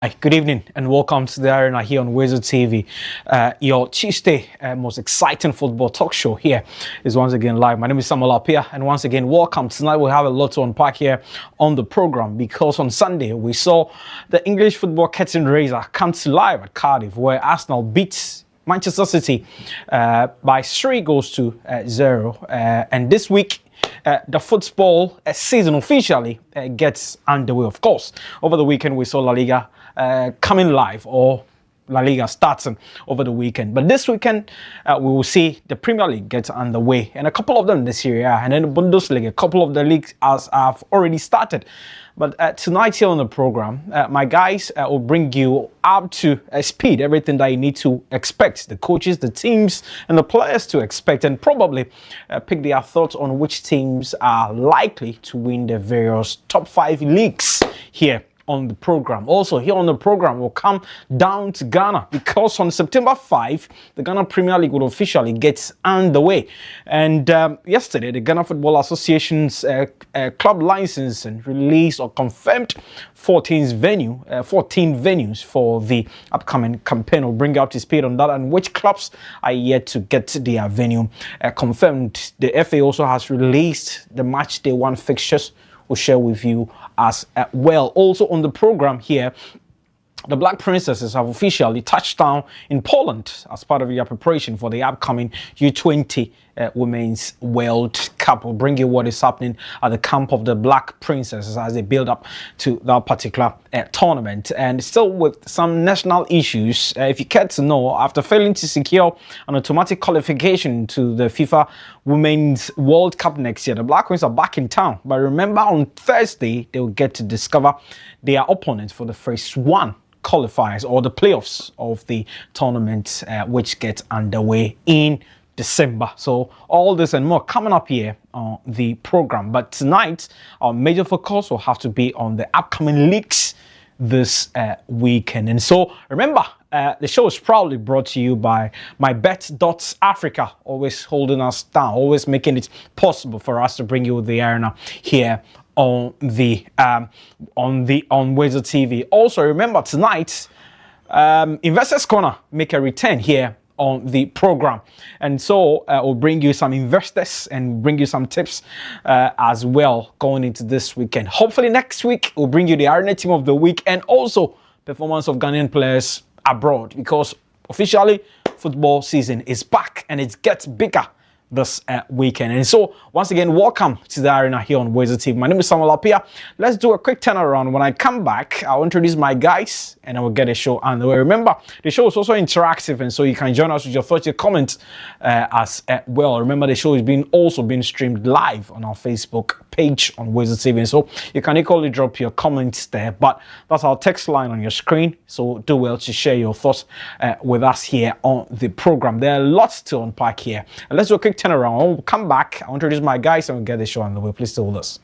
Hi, good evening and welcome to the Arena here on WoezorTV. Your Tuesday most exciting football talk show here is once again live. My name is Ekow Amoasi Appiah, and once again welcome. Tonight we have a lot to unpack here on the program because on Sunday we saw the English football curtain raiser come to life at Cardiff, where Arsenal beats Manchester City by 3-0, and this week the football season officially gets underway. Of course, over the weekend we saw La Liga coming live, or La Liga starting over the weekend. But this weekend, we will see the Premier League get underway, and a couple of them this year, and then the Bundesliga. A couple of the leagues have already started. But tonight here on the program, my guys will bring you up to speed everything that you need to expect, the coaches, the teams, and the players to expect, and probably pick their thoughts on which teams are likely to win the various top 5 leagues here on the program. Also here on the program, we'll come down to Ghana because on September 5, the Ghana Premier League will officially get underway. And yesterday, the Ghana Football Association's club license and released or confirmed 14 venues for the upcoming campaign. We'll bring you up to speed on that and which clubs are yet to get their venue confirmed. The FA also has released the match day 1 fixtures. We'll share with you as well. Also on the program here, the Black Princesses have officially touched down in Poland as part of their preparation for the upcoming U20 Women's World Cup. We'll bring you what is happening at the camp of the Black Princesses as they build up to that particular tournament. And still with some national issues, if you care to know, after failing to secure an automatic qualification to the FIFA Women's World Cup next year, the Black Queens are back in town. But remember, on Thursday, they will get to discover their opponents for the first one qualifiers or the playoffs of the tournament, which gets underway in December. So all this and more coming up here on the program. But tonight, our major focus will have to be on the upcoming leagues this weekend. And so remember, the show is proudly brought to you by MyBet.Africa, always holding us down, always making it possible for us to bring you the arena here on WoezorTV. Also remember tonight, Investors Corner make a return here on the program, and so we'll bring you some investors and bring you some tips as well going into this weekend. Hopefully next week we'll bring you the Arena Team of the Week and also performance of Ghanaian players abroad, because officially football season is back and it gets bigger this weekend. And so once again, welcome to the arena here on WoezorTV. My name is Ekow Amoasi Appiah. Let's do a quick turnaround. When I come back, I'll introduce my guys and I will get a show underway. Remember, the show is also interactive, and so you can join us with your thoughts, your comments as well. Remember, the show is also being streamed live on our Facebook page on WoezorTV, and so you can equally drop your comments there. But that's our text line on your screen, so do well to share your thoughts with us here on the program. There are lots to unpack here, and let's do a quick turnaround. When we come back, I'll introduce my guys and we'll get the show on the way. Please stay with us.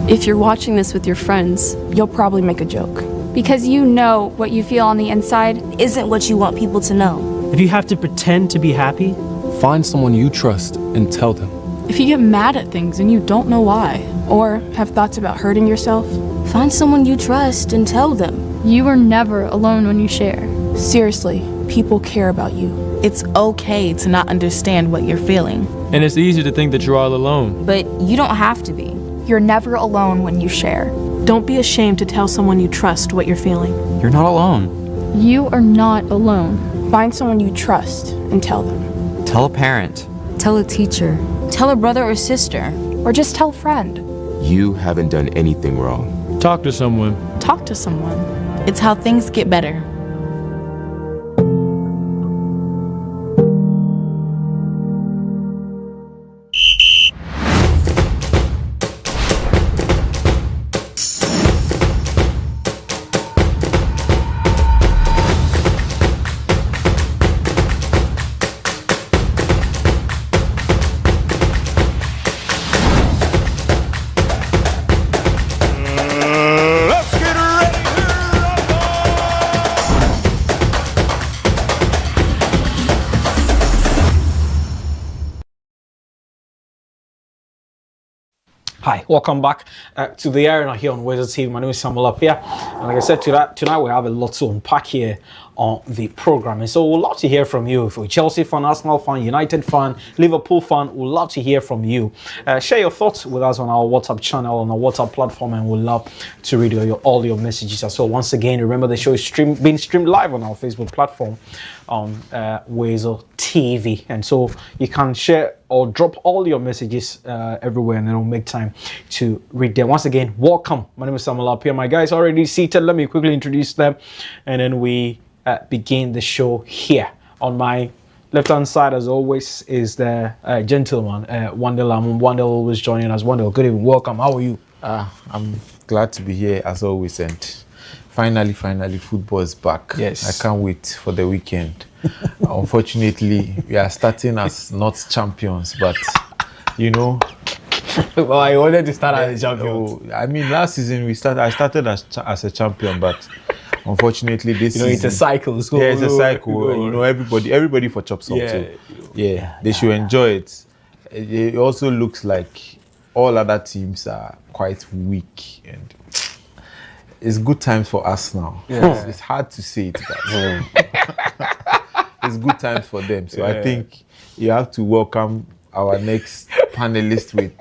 If you're watching this with your friends, you'll probably make a joke. Because you know what you feel on the inside Isn't what you want people to know. If you have to pretend to be happy, find someone you trust and tell them. if you get mad at things and you don't know why, Or have thoughts about hurting yourself. Find someone you trust and tell them. you are never alone when you share. Seriously, people care about you. It's okay to not understand what you're feeling. And it's easy to think that you're all alone. But you don't have to be. You're never alone when you share. Don't be ashamed to tell someone you trust what you're feeling. You're not alone. You are not alone. Find someone you trust and tell them. Tell a parent. Tell a teacher. Tell a brother or sister. Or just tell a friend. You haven't done anything wrong. Talk to someone. Talk to someone. It's how things get better. Hi, welcome back to the arena here on WoezorTV. My name is Ekow Appiah, and like I said, tonight we have a lot to unpack here on the program. And so we'd love to hear from you. If you're a Chelsea fan, Arsenal fan, United fan, Liverpool fan, we'd love to hear from you. Share your thoughts with us on our WhatsApp channel, on our WhatsApp platform, and we'd love to read all your messages as well. Once again, remember the show is being streamed live on our Facebook platform on WoezorTV, and so you can share or drop all your messages everywhere, and then we'll make time to read them. Once again, welcome. My name is Ekow Amoasi Appiah. My guys already seated. Let me quickly introduce them, and then we begin the show here. On my left-hand side, as always, is the gentleman, Wandel. Wandel always joining us. Wandel, good evening. Welcome. How are you? I'm glad to be here as always, and finally, football is back. Yes. I can't wait for the weekend. Unfortunately, we are starting as not champions, but you know. Well, I wanted to start as a champion. I mean, last season I started as a champion, but unfortunately this season, it's a cycle. So it's a cycle. You know, everybody for chops up. So they should enjoy it. It also looks like all other teams are quite weak, and it's good times for us now. Yeah. It's hard to say it, but it's good times for them. So I think you have to welcome our next panelist with,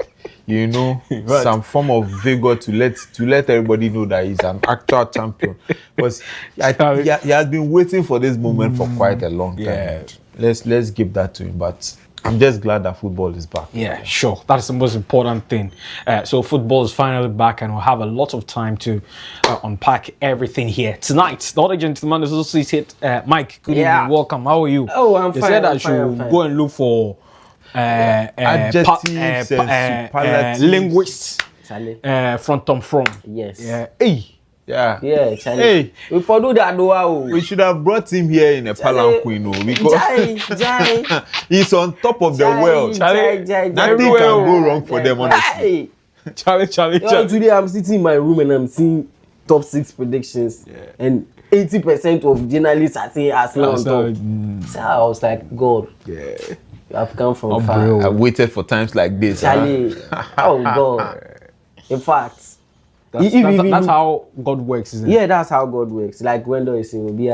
you know, some form of vigor to let everybody know that he's an actual champion. Because he has been waiting for this moment for quite a long time. Yeah. Let's give that to him. But I'm just glad that football is back. Yeah, sure. That's the most important thing. So football is finally back, and we'll have a lot of time to unpack everything here tonight. The other gentleman is also seated. Mike, good evening. Welcome. How are you? Oh, I'm fine. They said I should go and look for linguists from Tom From. Yes. Yeah. Hey. Yeah. Yeah, Charlie. Hey, we do that. We should have brought him here in a palanquin, because he's on top of the world. Charlie, nothing can go wrong for them, honestly. Charlie. Today I'm sitting in my room and I'm seeing top 6 predictions, and 80% of journalists are saying Arsenal on top. So I was like, God, you have come from far. I waited for times like this. Charlie, oh God. In fact, that's how God works, isn't it? Yeah, that's how God works. Like when they say, "Be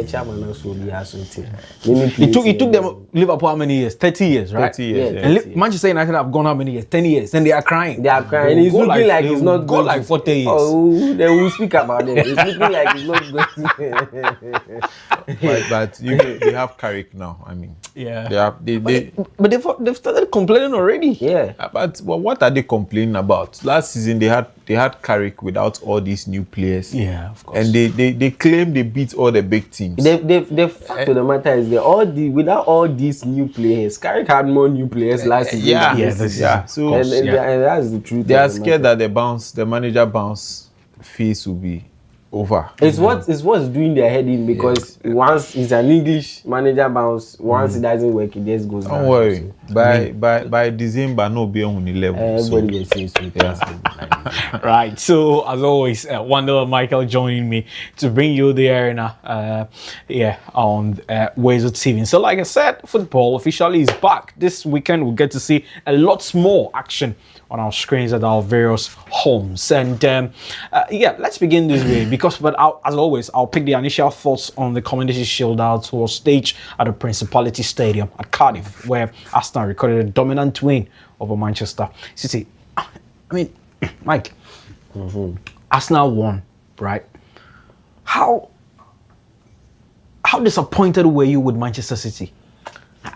chairman also be something." It took them Liverpool how many years? 30 years, right? 30 years. Yeah. And Manchester United have gone how many years? 10 years. Then they are crying. And it's looking like it's not go like 40 years. Oh, they will speak about them. It's looking like it's not going to. But they have Carrick now. I mean, but they've started complaining already. Yeah. But what are they complaining about? Last season they had Carrick without all these new players. Yeah, of course. And they claim they beat all the big teams. The fact of the matter is that without all these new players, Carrick had more new players last season. So and that's the truth. They are scared that the manager bounce fees will be over. It's what's doing their head in, because once it's an English manager bounce, once it doesn't work, it just goes down. Don't worry. By December, no be on the level. Everybody will say so. Right. So as always, Wandel and Michael joining me to bring you the arena on WoezorTV. So like I said, football officially is back. This weekend we'll get to see a lot more action on our screens at our various homes. And let's begin this way, as always, I'll pick the initial thoughts on the Community Shield that was staged at the Principality Stadium at Cardiff, where Arsenal recorded a dominant win over Manchester City. I mean, Mike, Arsenal won, right? How disappointed were you with Manchester City?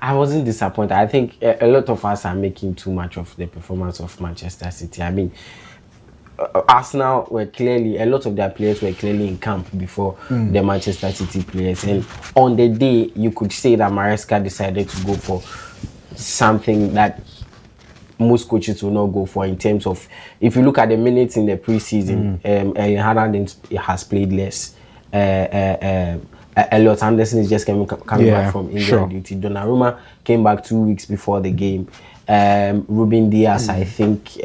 I wasn't disappointed. I think a lot of us are making too much of the performance of Manchester City. I mean, Arsenal a lot of their players were clearly in camp before the Manchester City players. And on the day, you could say that Maresca decided to go for something that most coaches will not go for, in terms of, if you look at the minutes in the preseason, Erling Haaland has played less. Elliot Anderson is just coming back from injury duty. Donnarumma came back 2 weeks before the game. Ruben Diaz, I think.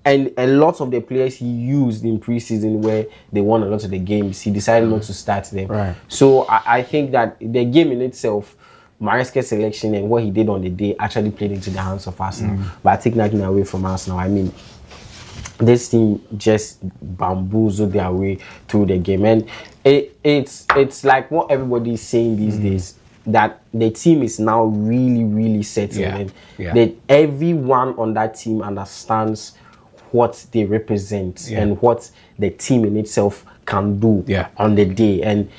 And a lot of the players he used in preseason, where they won a lot of the games, he decided not to start them. Right. So I think that the game in itself, Maresca's selection and what he did on the day actually played into the hands of Arsenal. But I take nothing away from Arsenal. I mean, this team just bamboozled their way through the game, and it's like what everybody is saying these days, that the team is now really settled, and that everyone on that team understands what they represent and what the team in itself can do on the day. And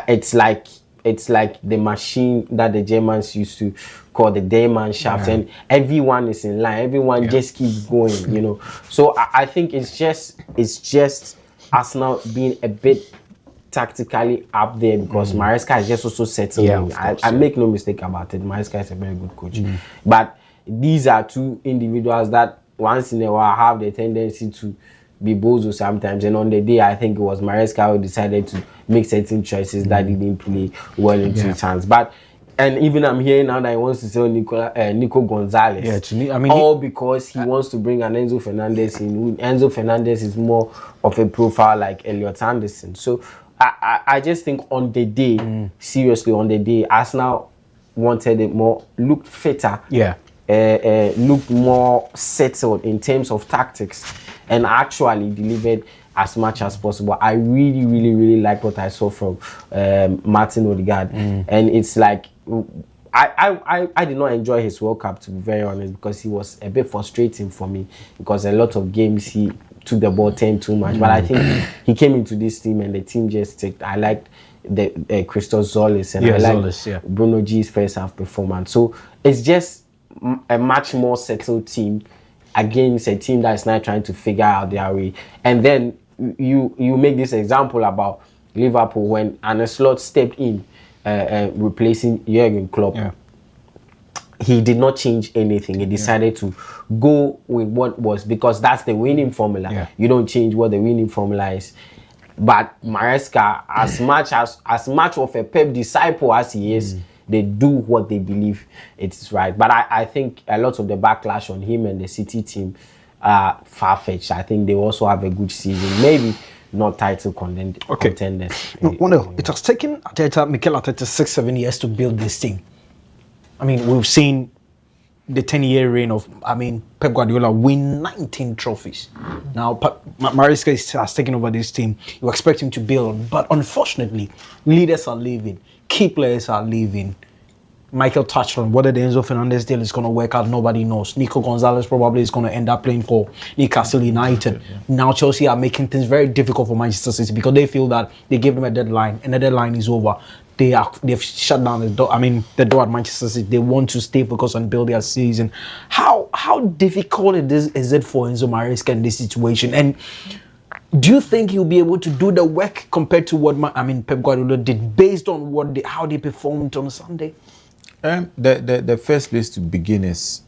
it's like the machine that the Germans used to call the Daymannschaft, and everyone is in line. Everyone just keeps going, you know. So I think it's just Arsenal being a bit tactically up there, because Maresca is just also settling. I make no mistake about it. Maresca is a very good coach, but these are two individuals that once in a while have the tendency to be bozo sometimes, and on the day I think it was Maresca who decided to make certain choices that didn't play well into his hands. But and even I'm hearing now that he wants to sell Nico Gonzalez. Yeah, to me, I mean, all because he wants to bring an Enzo Fernandez in. Enzo Fernandez is more of a profile like Elliot Anderson. So I just think on the day, seriously on the day, Arsenal wanted it more, looked fitter. Looked more settled in terms of tactics, and actually delivered as much as possible. I really like what I saw from Martin Odegaard, and it's like I did not enjoy his World Cup, to be very honest, because he was a bit frustrating for me, because a lot of games he took the ball 10 too much. But I think he came into this team and the team just ticked. I liked the Christos Zolis, and I liked Bruno G's first half performance. So it's just a much more settled team against a team that is now trying to figure out their way. And then you make this example about Liverpool when Arne Slot stepped in, replacing Jurgen Klopp. He did not change anything. He decided to go with what was, because that's the winning formula. You don't change what the winning formula is. But Maresca, as much of a Pep disciple as he is, they do what they believe it's right. But I think a lot of the backlash on him and the City team are far-fetched. I think they also have a good season. Maybe not title contenders. No, it has taken Mikel Arteta 6-7 years to build this team. I mean, we've seen the 10-year reign of, Pep Guardiola win 19 trophies. Now, Maresca has taken over this team. You expect him to build, but unfortunately, leaders are leaving. Key players are leaving. Michael touched on whether the Enzo Fernandez deal is going to work out. Nobody knows. Nico Gonzalez probably is going to end up playing for Newcastle United. Now Chelsea are making things very difficult for Manchester City, because they feel that they gave them a deadline and the deadline is over. They've shut down the door. The door at Manchester City. They want to stay focused and build their season. How difficult is it for Enzo Maresca in this situation? And do you think he'll be able to do the work compared to what Pep Guardiola did, based on how they performed on Sunday? The first place to begin is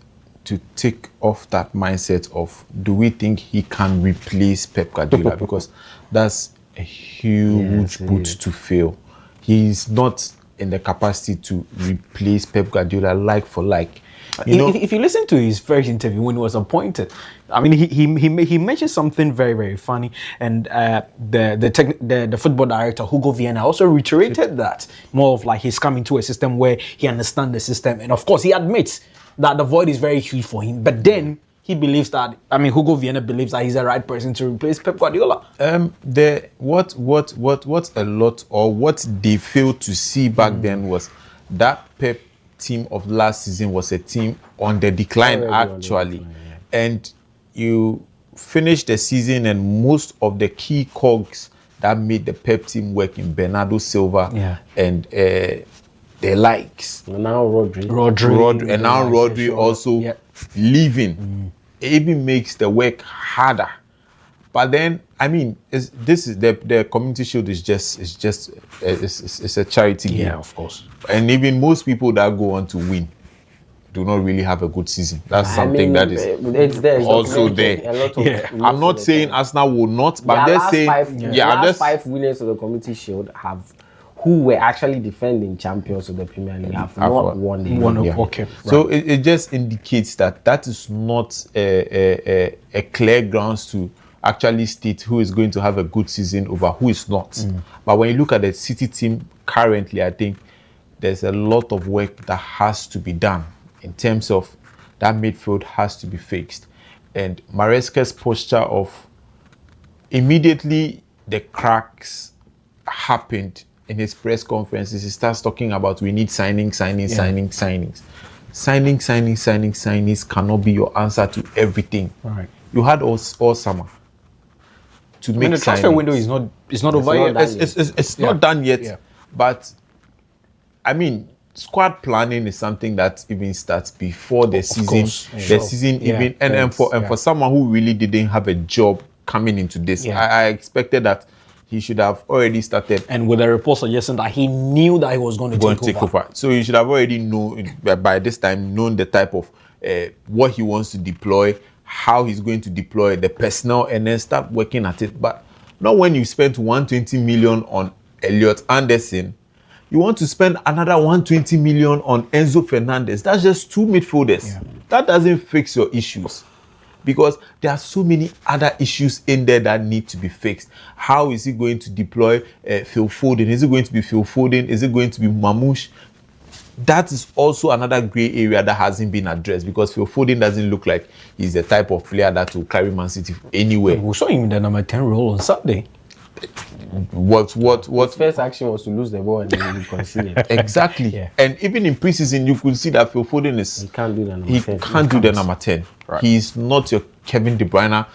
to take off that mindset of, do we think he can replace Pep Guardiola? Because that's a huge boot to fill. He's not in the capacity to replace Pep Guardiola like for like. If you listen to his first interview when he was appointed, he mentioned something very, very funny, and the football director Hugo Vienna also reiterated that, more of like he's coming to a system where he understands the system, and of course he admits that the void is very huge for him, but then he believes that, Hugo Vienna believes that he's the right person to replace Pep Guardiola. What a lot, or what they failed to see back then, was that Pep team of last season was a team on the decline, actually. And you finished the season, and most of the key cogs that made the Pep team work in Bernardo Silva and the likes. And now Rodri also leaving. It even makes the work harder. But then, this is the Community Shield is just a charity game. Yeah, of course. And even most people that go on to win do not really have a good season. That's something that is also there. I'm not saying Arsenal will not, but I'm just saying the 5 winners of the Community Shield who were actually defending champions of the Premier League have not won it. Okay. So it just indicates that is not a clear grounds to actually state who is going to have a good season over who is not. But when you look at the City team currently, I think there's a lot of work that has to be done in terms of that midfield has to be fixed. And Maresca's posture of immediately the cracks happened in his press conferences, he starts talking about we need signings. Signings cannot be your answer to everything. Right. You had all summer to make the transfer signings. window is not over yet. It's not done yet. Yeah. But I mean, squad planning is something that even starts before the season. Course. The season even and for someone who really didn't have a job coming into this, I expected that he should have already started. And with a report suggesting that he knew that he was going to take over. So you should have already known by this time, known the type of what he wants to deploy, how he's going to deploy the personnel, and then start working at it. But not when you spent 120 million on Elliot Anderson, you want to spend another 120 million on Enzo Fernandez. That's just two midfielders. Yeah. That doesn't fix your issues, because there are so many other issues in there that need to be fixed. How is he going to deploy Phil Foden? Is it going to be Phil Foden? Is it going to be Mamouche? That is also another grey area that hasn't been addressed, because Phil Foden doesn't look like he's the type of player that will carry Man City anywhere. We saw him in the number 10 role on Saturday. What? His first action was to lose the ball and then he conceded. Exactly. Yeah. And even in preseason, you could see that Phil Foden he can't do the number 10. He can't do the number 10. Right. He's not your Kevin De Bruyne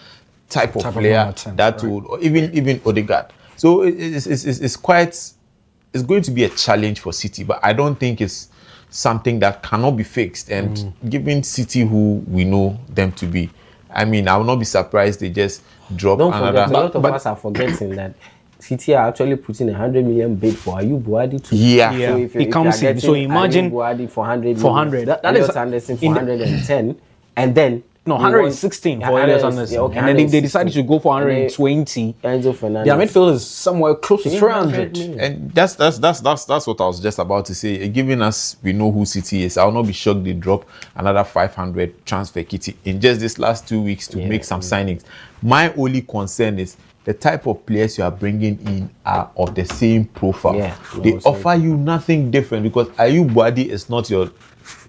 type of player that would, or even Odegaard. So it's going to be a challenge for City, but I don't think it's something that cannot be fixed. And given City who we know them to be, I mean, I will not be surprised they just drop another. Forget, a lot of us are forgetting that City are actually putting 100 million bid for Ayub Buadi to. Yeah. So if it comes in. So imagine Buadi for 100 400. That is Anderson for 110, and then 116 for Elliot Anderson. Yeah, okay, and then they decided to go for 120. Enzo Fernandez. Their midfield is somewhere close to 300. And that's what I was just about to say. Given us, we know who City is. I will not be shocked they drop another 500 transfer kitty in just this last 2 weeks to make some signings. My only concern is the type of players you are bringing in are of the same profile. They offer you nothing different, because Ayub Buadi is not your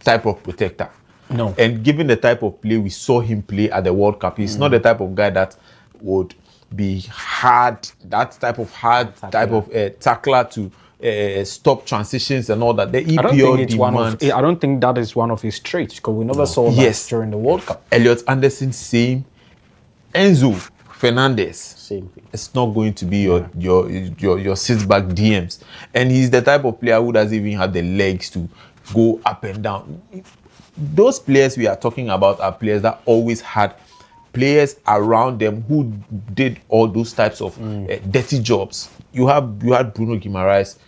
type of protector. No. And given the type of play we saw him play at the World Cup, he's not the type of guy that would be hard, that type of tackler to stop transitions and all that. The EPL I don't think that is one of his traits, because we never saw that during the World Cup. Elliot Anderson, same. Enzo Fernandez, same thing. It's not going to be your sit-back DMs. And he's the type of player who doesn't even have the legs to go up and down. Those players we are talking about are players that always had players around them who did all those types of dirty jobs. You had Bruno Guimaraes,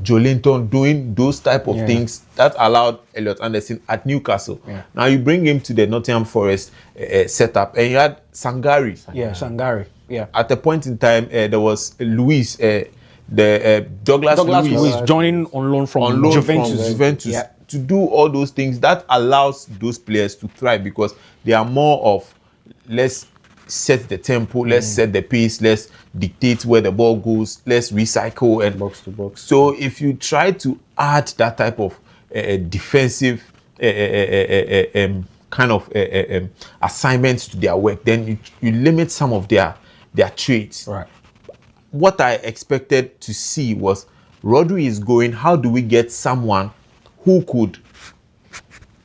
Joelinton doing those type of things that allowed Elliot Anderson at Newcastle. Now you bring him to the Nottingham Forest setup, and you had Sangare. Sangare. At a point in time, there was Luis, Douglas Luiz joining on loan from Juventus. To do all those things that allows those players to thrive, because they are more of, let's set the tempo, let's set the pace, let's dictate where the ball goes, let's recycle and box to box. So if you try to add that type of defensive kind of assignments to their work, then you limit some of their traits. Right. What I expected to see was Rodri is going, how do we get someone who could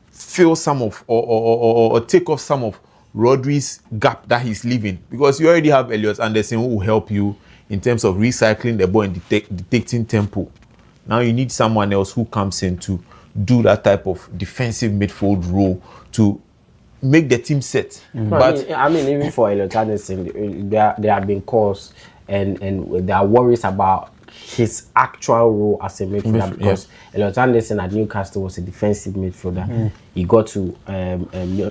fill some of or take off some of Rodri's gap that he's leaving? Because you already have Elliot Anderson who will help you in terms of recycling the ball and detecting tempo. Now you need someone else who comes in to do that type of defensive midfield role to make the team set. But I mean, even for Elliot Anderson, there have been calls and there are worries about his actual role as a midfielder, because Elliot Anderson at Newcastle was a defensive midfielder. He got to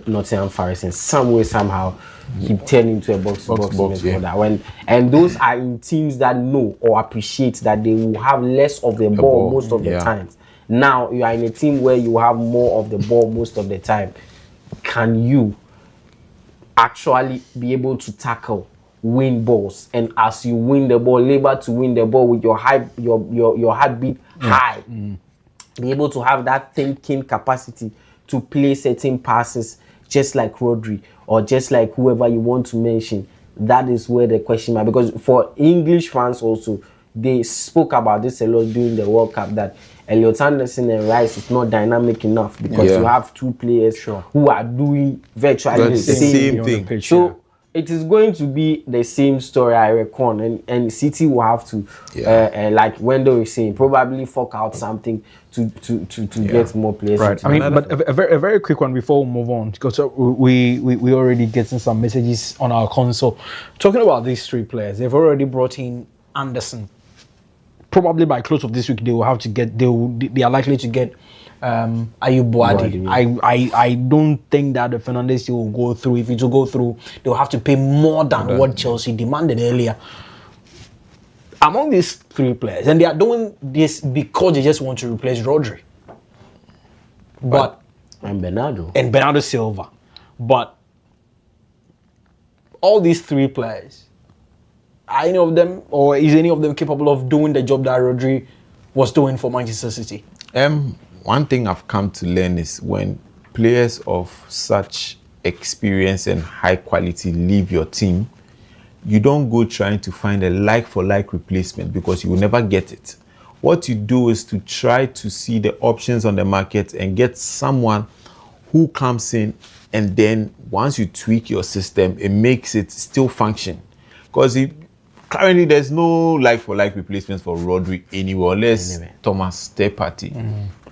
Nottingham Forest, and some way, somehow, he turned into a box-to-box midfielder. And those are in teams that know or appreciate that they will have less of the ball most of the times. Now, you are in a team where you have more of the ball most of the time. Can you actually be able to tackle, win balls, and as you win the ball, labor to win the ball with your heartbeat high. Be able to have that thinking capacity to play certain passes just like Rodri or just like whoever you want to mention. That is where the question mark, because for English fans also, they spoke about this a lot during the World Cup, that Elliot Anderson and Rice is not dynamic enough because you have two players who are doing virtually the same thing. So it is going to be the same story, I reckon, and City will have to, like Wendell is saying, probably fork out something to get more players. Right. I mean, but a very quick one before we move on, because we already getting some messages on our console talking about these three players. They've already brought in Anderson. Probably by close of this week, they will have to get. They are likely to get Ayub Boadi. I don't think that the Fernandes deal will go through. If it will go through, they will have to pay more than what Chelsea demanded earlier. Among these three players, and they are doing this because they just want to replace Rodri, and Bernardo Silva, but all these three players, are any of them, or is any of them capable of doing the job that Rodri was doing for Manchester City? One thing I've come to learn is when players of such experience and high quality leave your team, you don't go trying to find a like-for-like replacement because you will never get it. What you do is to try to see the options on the market and get someone who comes in, and then once you tweak your system, it makes it still function. Because currently there's no like-for-like replacements for Rodri anywhere, unless Thomas Partey,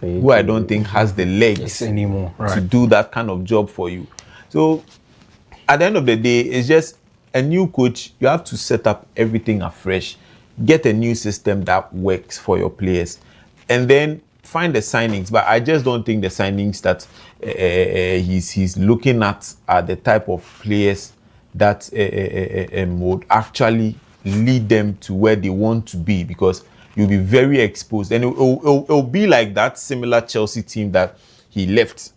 who I don't think has the legs anymore to do that kind of job for you. So at the end of the day, it's just a new coach. You have to set up everything afresh, get a new system that works for your players, and then find the signings. But I just don't think the signings that he's looking at are the type of players that would actually lead them to where they want to be, because you'll be very exposed, and it'll be like that similar Chelsea team that he left.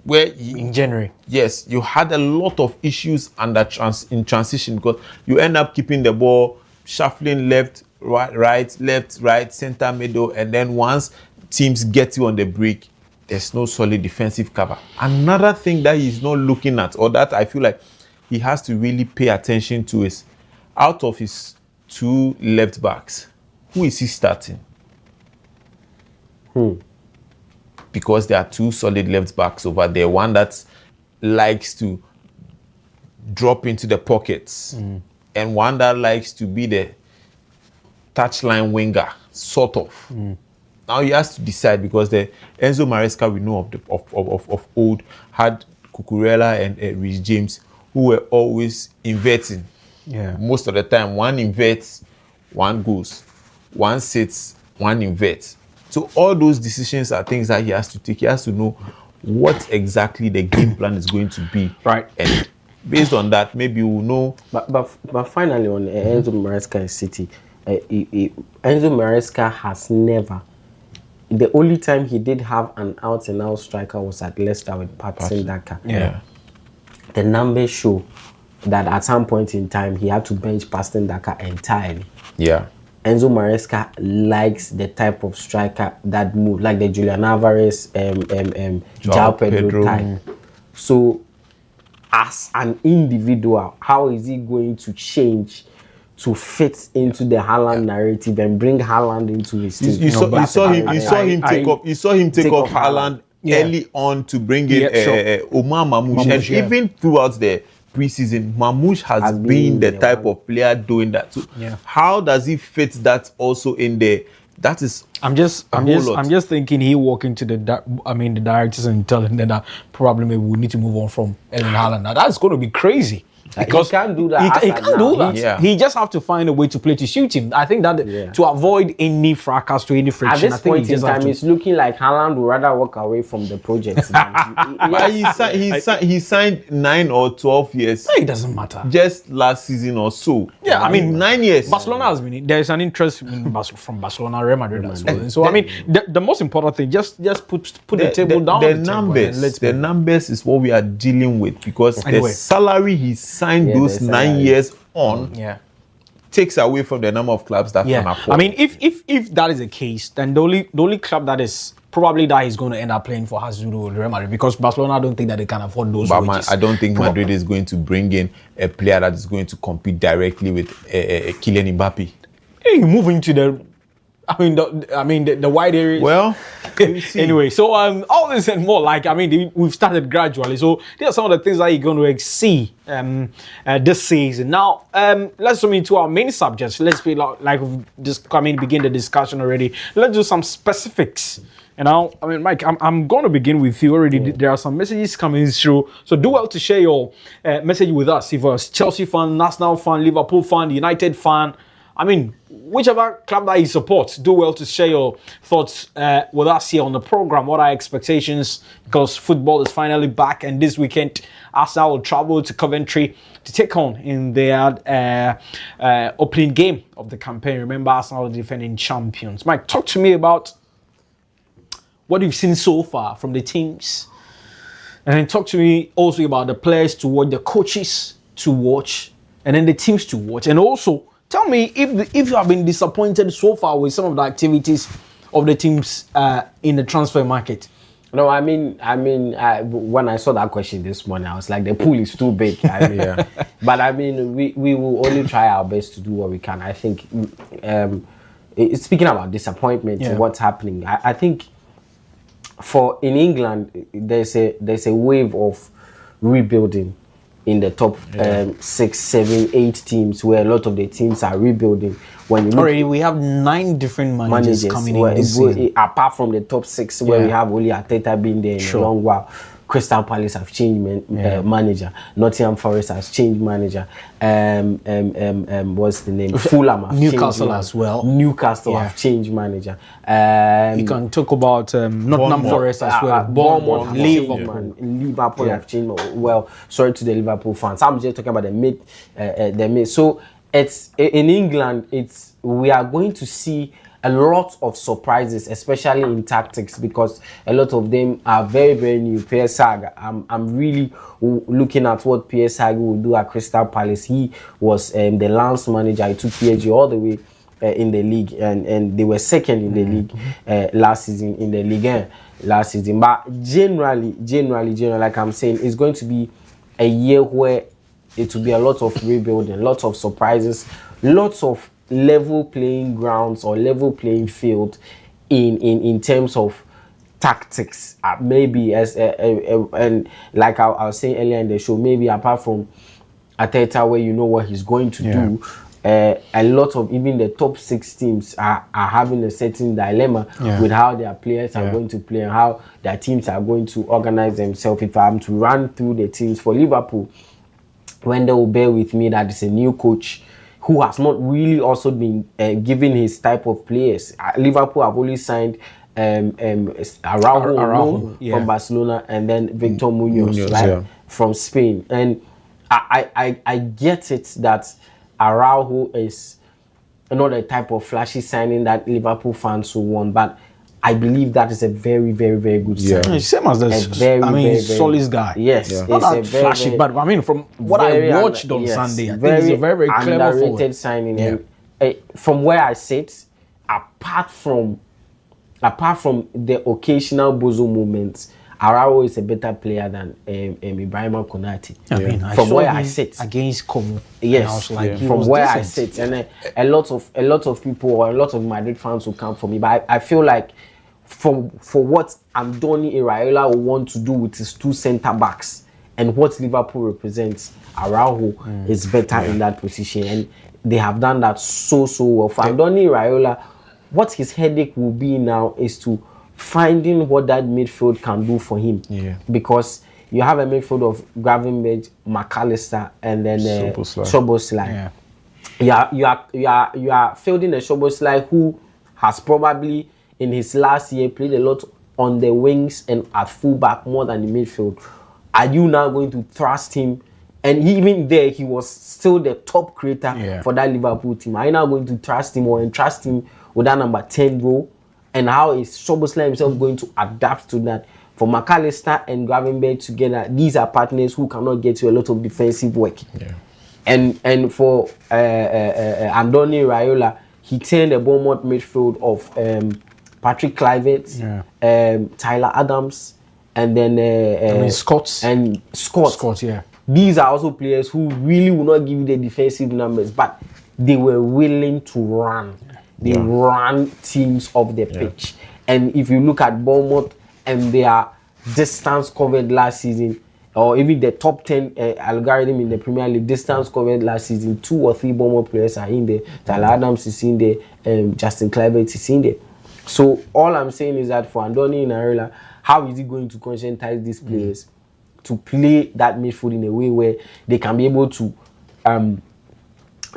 Where in January, yes, you had a lot of issues in transition, because you end up keeping the ball shuffling left, right, center, middle, and then once teams get you on the break, there's no solid defensive cover. Another thing that he's not looking at, or that I feel like he has to really pay attention to, is out of his two left backs, who is he starting? Because there are two solid left backs over there. One that likes to drop into the pockets, and one that likes to be the touchline winger, sort of. Now he has to decide, because the Enzo Maresca we know of old had Cucurella and Reece James, who were always inverting. Most of the time, one inverts, one goes, one sits, one inverts. So all those decisions are things that he has to take. He has to know what exactly the game plan is going to be. Right. And based on that, maybe we'll know. But finally, on Enzo Maresca and City, Enzo Maresca has never. The only time he did have an out-and-out striker was at Leicester with Patson Daka. The numbers show that at some point in time he had to bench Patson Daka entirely. Enzo Maresca likes the type of striker that move, like the Julian Alvarez, João Pedro type. So, as an individual, how is he going to change to fit into the Haaland narrative and bring Haaland into his team? You saw him take off Haaland early on to bring in Omar Mamouche, and even throughout the preseason, Mamouche has been the type of player doing that. So how does he fit that also in there? That is, I'm just thinking he walk into the directors and tell them that probably maybe we need to move on from Erling Haaland. Now that's going to be crazy. Because he can't do that. He can't do that. He just have to find a way to play to suit him. I think that to avoid any fracas, to any friction. At this point in time, it's looking like Haaland would rather walk away from the project. He signed 9 or 12 years. It doesn't matter. Just last season or so. Yeah, I mean 9 years. Barcelona has been. There is an interest from Barcelona, Real Madrid as well. And so I mean, the most important thing, just put the table down. The numbers is what we are dealing with, because the salary he signed those 9 years on takes away from the number of clubs that can afford. I mean, if that is the case, then the only club that is probably that he's going to end up playing for has to do with Real Madrid, because Barcelona, I don't think that they can afford those wages. I don't think Madrid is going to bring in a player that is going to compete directly with Kylian Mbappe. Hey, moving to the wide areas. Well, anyway, so all this and more, like, I mean, we've started gradually. So there are some of the things that you're going to see this season. Now, let's move into our main subjects. Let's be like just begin the discussion already. Let's do some specifics. You know, I mean, Mike, I'm going to begin with you already. There are some messages coming through. So do well to share your message with us. If you're a Chelsea fan, Arsenal fan, Liverpool fan, United fan, I mean, whichever club that you support, do well to share your thoughts with us here on the program. What are expectations? Because football is finally back, and this weekend, Arsenal will travel to Coventry to take on in their opening game of the campaign. Remember, Arsenal are defending champions. Mike, talk to me about what you've seen so far from the teams, and then talk to me also about the players to watch, the coaches to watch, and then the teams to watch, and also tell me if you have been disappointed so far with some of the activities of the teams in the transfer market. No, I mean, when I saw that question this morning, I was like, the pool is too big. But I mean, we will only try our best to do what we can. I think, speaking about disappointment and what's happening, I think in England, there's a wave of rebuilding in the top 6, 7, 8 teams, where a lot of the teams are rebuilding. When you look, already we have 9 different managers coming in this season. Apart from the top 6, where we have only Arteta being there in a long while. Crystal Palace have changed manager. Nottingham Forest has changed manager. What's the name? Fulham have Newcastle as well. Newcastle have changed manager. You can talk about Nottingham Forest as well. Bournemouth, Liverpool have changed. Well, sorry to the Liverpool fans. I'm just talking about the mid. So it's in England. We are going to see a lot of surprises, especially in tactics, because a lot of them are very, very new. Pierre Saga, I'm really looking at what Pierre Saga will do at Crystal Palace. He was the Lens manager. He took PSG all the way in the league, and they were second in the league last season, in the Ligue 1 last season. But generally, like I'm saying, it's going to be a year where it will be a lot of rebuilding, lots of surprises, lots of level playing grounds or level playing field in terms of tactics. Maybe as and like I was saying earlier in the show, maybe apart from Arteta, where you know what he's going to do, a lot of even the top 6 teams are having a certain dilemma with how their players are going to play and how their teams are going to organize themselves. If I'm to run through the teams for Liverpool, when they will bear with me that it's a new coach who has not really also been given his type of players. Liverpool have only signed Araujo from Barcelona, and then Victor Munoz from Spain. And I get it that Araujo is not a type of flashy signing that Liverpool fans will want, but I believe that is a very, very, very good signing. Same as the Solis guy. Yes, not that flashy, but I mean, from what I watched on Sunday, I think it's a very, very clever underrated signing. And, from where I sit, apart from the occasional bozo moments, Araujo is a better player than Ibrahima Konate. I mean, from where I sit against Como, yes, from where I sit, and a lot of people or a lot of Madrid fans will come for me, but I feel like for what Andoni Iraola will want to do with his 2 centre backs and what Liverpool represents, Araujo is better in that position, and they have done that so well. For Andoni Iraola, what his headache will be now is to finding what that midfield can do for him. Because you have a midfield of Gravenberch, McAllister, and then Szoboszlai. You are fielding a Szoboszlai who has probably in his last year played a lot on the wings and at fullback more than the midfield. Are you now going to trust him? And even there, he was still the top creator for that Liverpool team. Are you now going to trust him or entrust him with that number 10 role? And how is Szoboszlai himself going to adapt to that? For McAllister and Gravenberch together, these are partners who cannot get you a lot of defensive work. And for Andoni Raiola, he turned the Bournemouth midfield of Patrick Kluivert, Tyler Adams, and then Scott. And Scott. Scott, yeah. These are also players who really will not give you the defensive numbers, but they were willing to run. They ran teams off the pitch. And if you look at Bournemouth and their distance covered last season, or even the top 10 algorithm in the Premier League, distance covered last season, 2 or 3 Bournemouth players are in there. Tyler Adams is in there, Justin Kluivert is in there. So all I'm saying is that for Andoni Raiola, how is he going to conscientize these players to play that midfield in a way where they can be able to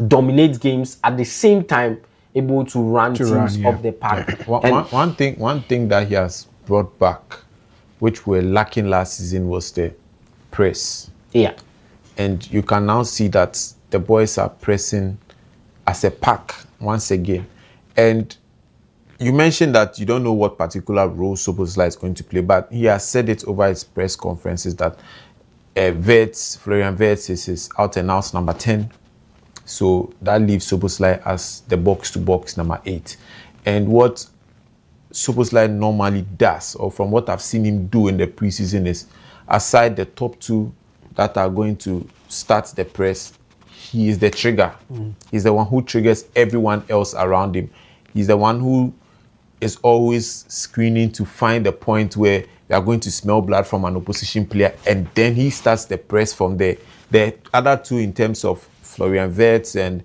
dominate games at the same time able to run teams off the park? One thing that he has brought back, which were lacking last season, was the press. Yeah. And you can now see that the boys are pressing as a pack once again. And you mentioned that you don't know what particular role Szoboszlai is going to play, but he has said it over his press conferences that Florian Wirtz is his out and out number 10. So that leaves Szoboszlai as the box-to-box number 8. And what Szoboszlai normally does, or from what I've seen him do in the preseason, is aside the top 2 that are going to start the press, he is the trigger. He's the one who triggers everyone else around him. He's the one who is always screening to find the point where they are going to smell blood from an opposition player, and then he starts the press from there. The other 2, in terms of Florian Wirtz and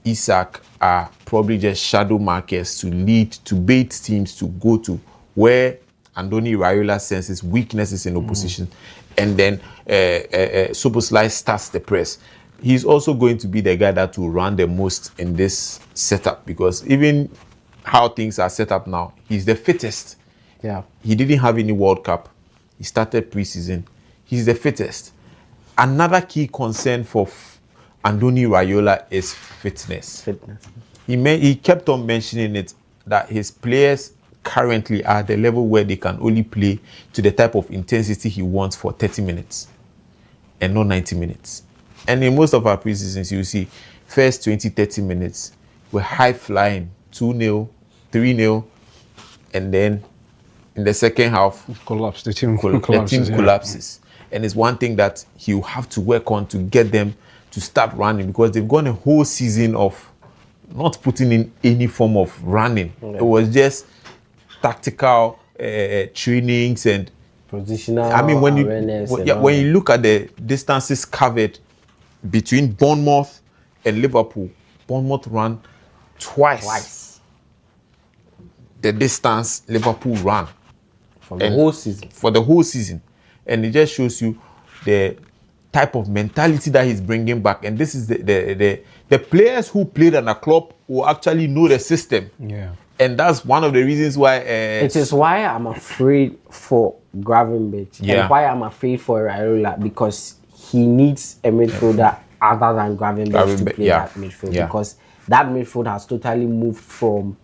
Isak, are probably just shadow markers to lead, to bait teams to go to where Andoni Raiola senses weaknesses in opposition, and then Szoboszlai starts the press. He's also going to be the guy that will run the most in this setup, because even how things are set up now, he's the fittest. Yeah. He didn't have any World Cup. He started preseason. He's the fittest. Another key concern for Andoni Raiola is fitness. He kept on mentioning it, that his players currently are at the level where they can only play to the type of intensity he wants for 30 minutes and not 90 minutes. And in most of our preseasons, you see, first 20, 30 minutes, we're high flying, 2-0, 3-0, and then in the second half, the team collapses. And it's one thing that he'll have to work on to get them to start running, because they've gone a whole season of not putting in any form of running. It was just tactical trainings and positional. I mean, when you look at the distances covered between Bournemouth and Liverpool, Bournemouth ran twice the distance Liverpool ran for the whole season. And it just shows you the type of mentality that he's bringing back. And this is the players who played at a club who actually know the system. Yeah. And that's one of the reasons why it is why I'm afraid for Gravenberch, and why I'm afraid for Raiola, because he needs a midfielder other than Gravenberch to play that midfield, because that midfield has totally moved from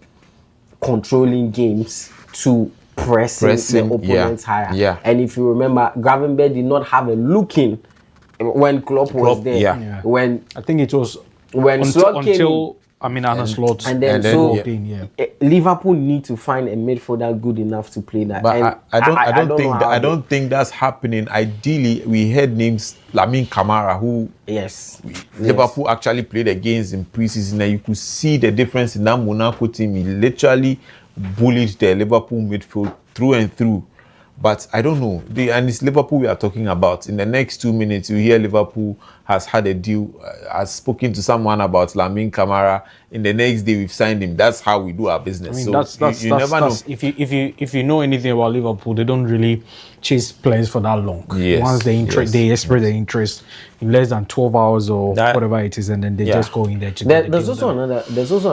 controlling games to pressing the opponents higher. Yeah. And if you remember, Gravenberch did not have a look in when Klopp was there. Yeah. When I think it was when Slot came in, Arne Slot and then Liverpool need to find a midfielder good enough to play that. But I don't think that's happening. Ideally, we heard names Lamine Camara, who Liverpool actually played against in preseason, and you could see the difference in that Monaco team. He literally bullied the Liverpool midfield through and through. But I don't know. And it's Liverpool we are talking about. In the next 2 minutes, you hear Liverpool has had a deal, has spoken to someone about Lamine Camara. In the next day, we've signed him. That's how we do our business. I mean, so you never know. If you know anything about Liverpool, they don't really chase players for that long. Yes. Once they express their interest in less than 12 hours or whatever it is, and then they just go in there to get there's also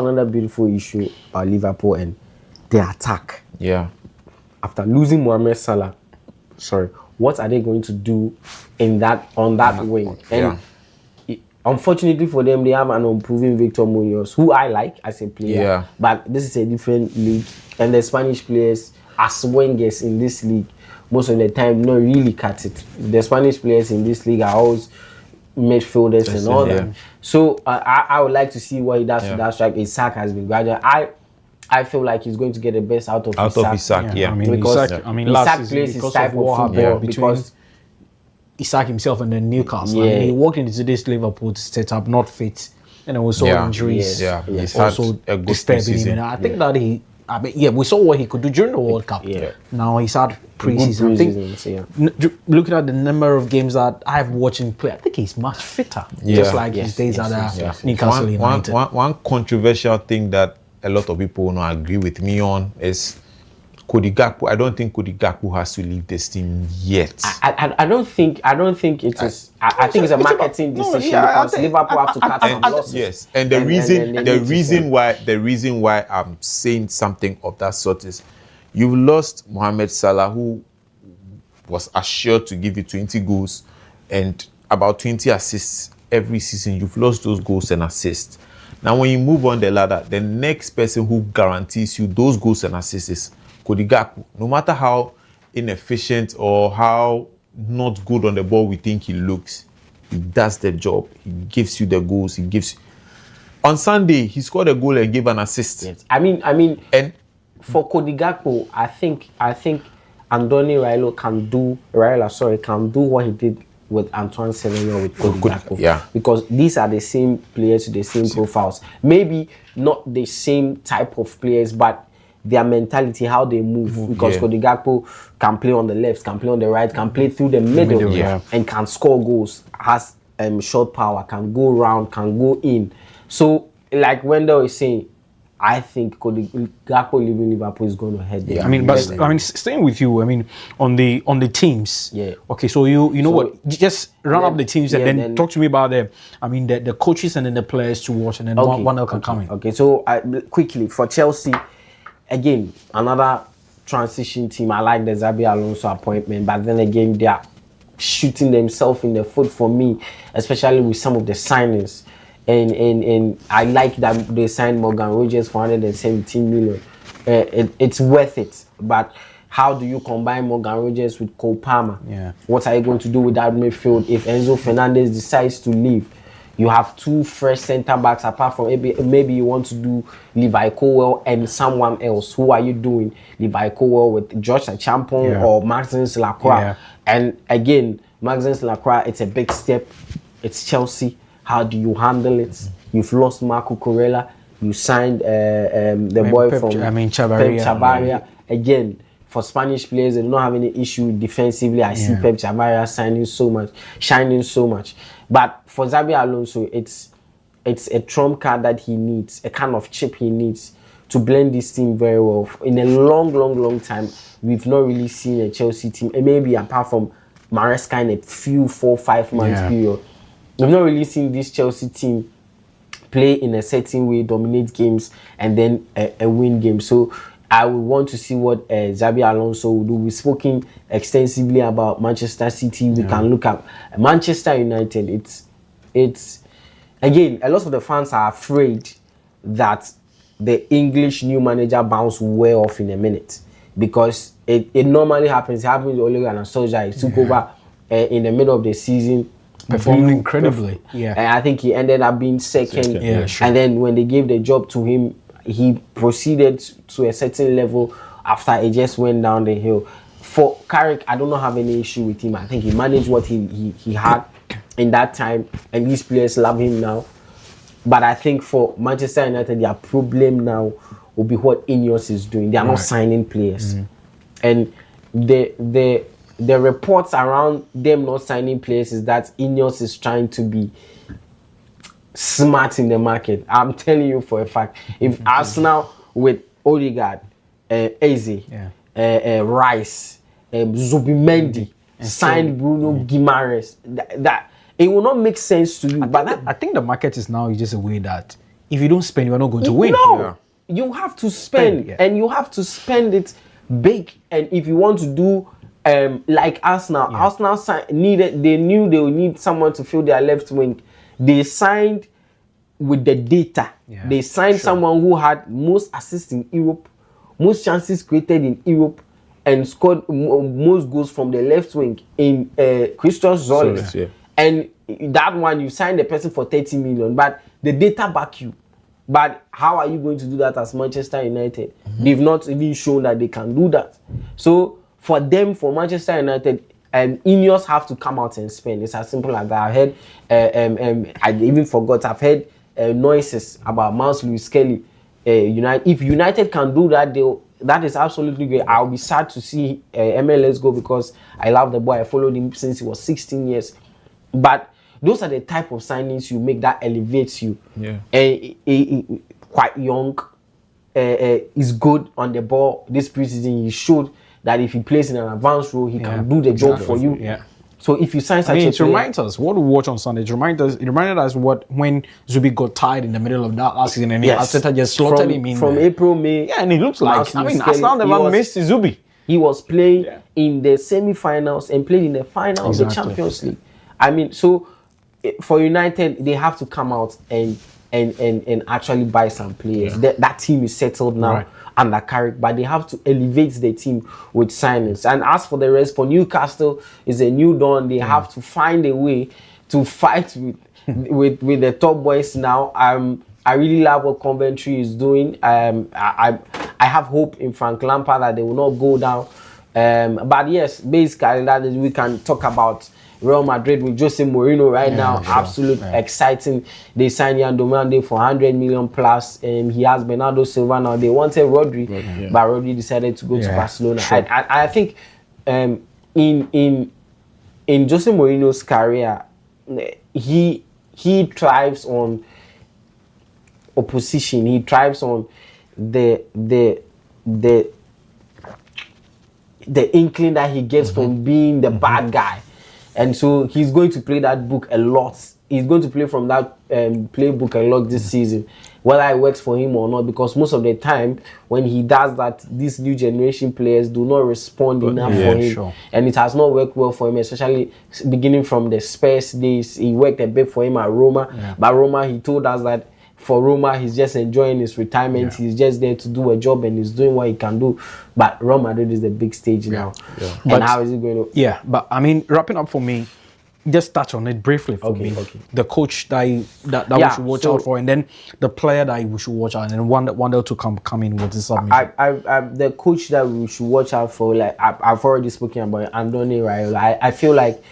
another beautiful issue about Liverpool and their attack. Yeah. After losing Mohamed Salah, what are they going to do on that wing? And unfortunately for them, they have an unproven Victor Munoz, who I like as a player. Yeah. But this is a different league, and the Spanish players as wingers in this league most of the time not really cut it. The Spanish players in this league are always midfielders and all Yeah. that. So I would like to see what he does to that strike. Isak has been gradual. I feel like he's going to get the best out of Isak. Yeah. I mean, because Isak, last Isak season, plays his because type of what of happened football between because Isak himself and then Newcastle. Yeah. I mean, he walked into this Liverpool setup not fit, and we saw injuries. He's had Also a good disturbing him. season. And I think that we saw what he could do during the World Cup. Yeah. Now he's had pre-season. I think looking at the number of games that I've watched him play, I think he's much fitter. Just like his days at Newcastle United. One controversial thing that a lot of people will not agree with me on is Cody Gakpo. I don't think Cody Gakpo has to leave this team yet. I don't think it is. I think it's a marketing decision because Liverpool have to cut some losses. Yes, and the reason why I'm saying something of that sort is you've lost Mohamed Salah, who was assured to give you 20 goals and about 20 assists every season. You've lost those goals and assists. Now, when you move on the ladder, the next person who guarantees you those goals and assists is Cody Gakpo. No matter how inefficient or how not good on the ball we think he looks, he does the job. He gives you the goals. On Sunday, he scored a goal and gave an assist. Yes. I mean, and for Cody Gakpo, I think Andoni Raiola can do what he did with Antoine Semenyo with Cody Gakpo. Yeah. Because these are the same players with the same profiles. Maybe not the same type of players, but their mentality, how they move. Because Cody Gakpo can play on the left, can play on the right, can play through the middle, and can score goals, has short power, can go round, can go in. So, like Wendell is saying, I think Cody Gakpo leaving Liverpool is going to head there. I mean, staying with you. I mean, on the teams. Yeah. Okay, so you know what? Just run up the teams and then talk to me about the coaches and then the players to watch, and then one else can come in. Okay, so quickly for Chelsea, again another transition team. I like the Xabi Alonso appointment, but then again they are shooting themselves in the foot for me, especially with some of the signings. And I like that they signed Morgan Rogers for 117 million. It's worth it. But how do you combine Morgan Rogers with Cole Palmer? Yeah. What are you going to do with that midfield if Enzo Fernandez decides to leave? You have two fresh centre backs apart from maybe you want to do Levi Colwell and someone else. Who are you doing? Levi Colwell with Josh Achampong or Maxence Lacroix? Yeah. And again, Maxence Lacroix, it's a big step. It's Chelsea. How do you handle it? You've lost Marco Corella. You signed the boy from Chavarria. Again, for Spanish players, they don't have any issue defensively. I see Pep Chavarria shining so much. But for Xabi Alonso, it's a trump card that he needs, a kind of chip he needs to blend this team very well. In a long time, we've not really seen a Chelsea team, and maybe apart from Maresca in a few 4-5 months period. We've not really seen this Chelsea team play in a certain way, dominate games, and then a win game. So I would want to see what Xabi Alonso will do. We've spoken extensively about Manchester City. We can look at Manchester United. It's again, a lot of the fans are afraid that the English new manager bounce way off in a minute, because it normally happens. It happened with Ole Gunnar Solskjaer. He took over in the middle of the season. Performed incredibly. And I think he ended up being second. And then when they gave the job to him, he proceeded to a certain level after it just went down the hill. For Carrick, I don't have any issue with him. I think he managed what he had in that time, and these players love him now. But I think for Manchester United, their problem now will be what Ineos is doing. They are not signing players. And the reports around them not signing players is that Ineos is trying to be smart in the market. I'm telling you for a fact. If Arsenal with Odegaard, Eze, Rice, Zubimendi signed Bruno Guimaraes, that it will not make sense to you. I think the market is now just a way that if you don't spend, you are not going to win. No, you have to spend, and you have to spend it big. And if you want to do like Arsenal, Arsenal knew they would need someone to fill their left wing. They signed with the data. They signed someone who had most assists in Europe, most chances created in Europe, and scored most goals from the left wing in Christos Zolis. And that one you sign the person for 30 million, but the data back you. But how are you going to do that as Manchester United? They've not even shown that they can do that. So for Manchester United, Ineos have to come out and spend. It's as simple as that. I heard, I even forgot. I've heard noises about Miles Lewis Kelly. If United can do that deal, that is absolutely great. I'll be sad to see MLS go because I love the boy. I followed him since he was 16 years. But those are the type of signings you make that elevates you. Yeah. Quite young, is good on the ball. This preseason, he showed that if he plays in an advanced role, he can do the job for you. Yeah. So if you sign such a it player, reminds us what we watch on Sunday. It reminded us when Zubi got tired in the middle of that last season and Arteta just slaughtered him in from April, May. Yeah, and it looks like Arsenal never missed Zubi. He was playing in the semi-finals and played in the final of the Champions League. I mean, so for United, they have to come out and actually buy some players. That team is settled now under Carrick, but they have to elevate the team with signings. And as for the rest, for Newcastle, is a new dawn. They have to find a way to fight with the top boys now. I really love what Coventry is doing. I have hope in Frank Lampard that they will not go down. But yes, basically that is, we can talk about Real Madrid with Jose Mourinho right now. Absolute exciting. They signed Yan Domande for 100 million plus. He has Bernardo Silva now. They wanted Rodri, but Rodri decided to go to Barcelona. I think in Jose Mourinho's career, he thrives on opposition. He thrives on the inkling that he gets from being the bad guy. And so he's going to play that book a lot. He's going to play from that playbook a lot this season, whether it works for him or not, because most of the time when he does that, these new generation players do not respond enough for him. And it has not worked well for him, especially beginning from the Spurs days. He worked a bit for him at Roma, but Roma, he told us that for Roma, he's just enjoying his retirement. He's just there to do a job and he's doing what he can do. But Real Madrid is the big stage now. And but how is it going to... Yeah, but I mean, wrapping up for me, just touch on it briefly for me. The coach that we should watch out for, and then the player that we should watch out, and then one to come in with this submission. The coach that we should watch out for, like I've already spoken about Andoni Raiola. I feel like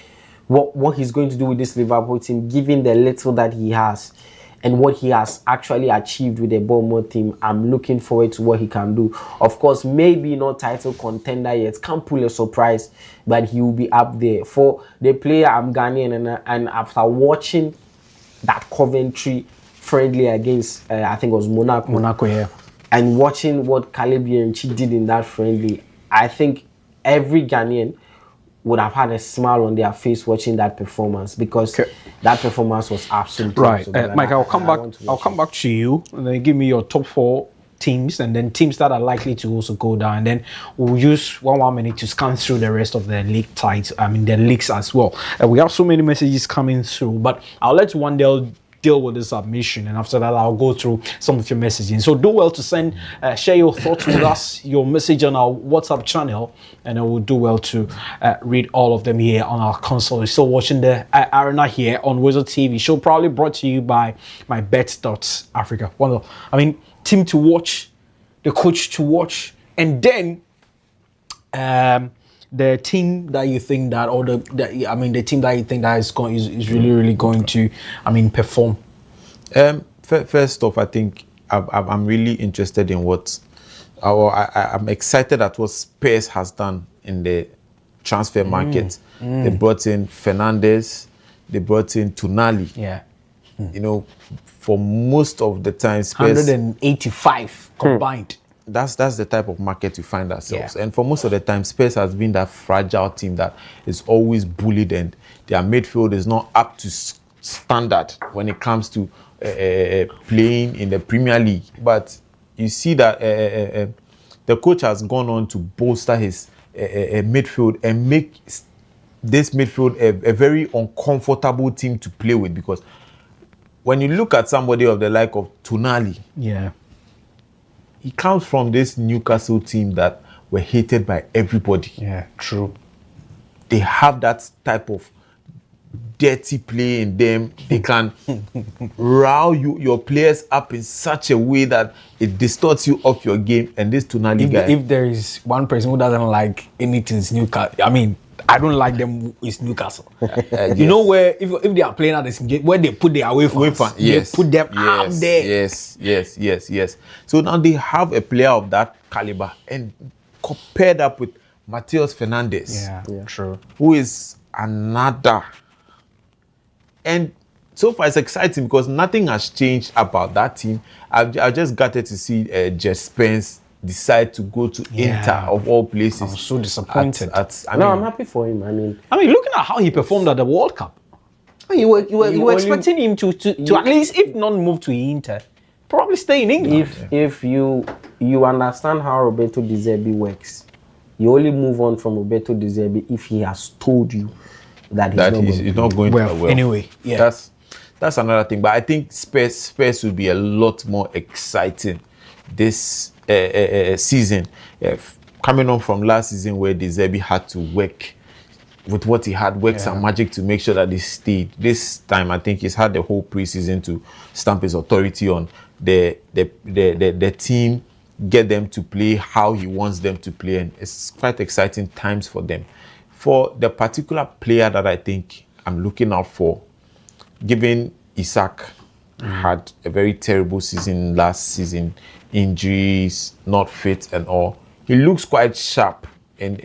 what he's going to do with this Liverpool team, given the little that he has, and what he has actually achieved with the Bournemouth team, I'm looking forward to what he can do. Of course, maybe not title contender yet, can't pull a surprise, but he will be up there. For the player, I'm Ghanaian, and after watching that Coventry friendly against, I think it was Monaco, and watching what Caleb Yerimchi did in that friendly, I think every Ghanaian would have had a smile on their face watching that performance, because that performance was absolutely right. Mike, I'll come back to you, and then give me your top 4 teams, and then teams that are likely to also go down, and then we'll use 1 minute to scan through the rest of the league the leagues as well. We have so many messages coming through, but I'll let Wandel deal with the submission, and after that I'll go through some of your messaging. So do well to send share your thoughts with us, your message on our WhatsApp channel, and I will do well to read all of them here on our console. You're still watching the arena here on WoezorTV show, probably brought to you by my Bet.Africa. Wonderful. I mean, team to watch, the coach to watch, and then the team that you think that, or the team that you think that is really going to, perform. First off, I think I'm really interested in I'm excited at what Spurs has done in the transfer market. They brought in Fernandes, they brought in Tonali. Yeah. You know, for most of the time, Spurs 185 combined. That's the type of market we find ourselves. And for most of the time, Spurs has been that fragile team that is always bullied, and their midfield is not up to standard when it comes to playing in the Premier League. But you see that the coach has gone on to bolster his midfield and make this midfield a very uncomfortable team to play with, because when you look at somebody of the like of Tonali, he comes from this Newcastle team that were hated by everybody. Yeah, true. They have that type of dirty play in them. They can rile your players up in such a way that it distorts you off your game. And this Tonali guy, if there is one person who doesn't like anything, it's Newcastle. I mean, I don't like them. It's Newcastle. Yes. You know where if they are playing at this game, where they put their away fans, yes, they put them out there. Yes. So now they have a player of that caliber and compared up with Mateus Fernandes. Yeah, true. Who is another. And so far it's exciting because nothing has changed about that team. I just got to see Jess Spence decide to go to Inter of all places. I'm so disappointed. I'm happy for him. I mean, looking at how he performed at the World Cup, you were expecting him to at least, if not move to Inter, probably stay in England. If you understand how Roberto De Zerbi works, you only move on from Roberto De Zerbi if he has told you that he's not going well. Anyway, yeah, that's another thing. But I think Spurs will be a lot more exciting this season, coming on from last season where De Zerbi had to work with what he had, some magic to make sure that he stayed. This time, I think he's had the whole preseason to stamp his authority on the team, get them to play how he wants them to play, and it's quite exciting times for them. For the particular player that I think I'm looking out for, given Isaac had a very terrible season last season, injuries, not fit and all, he looks quite sharp in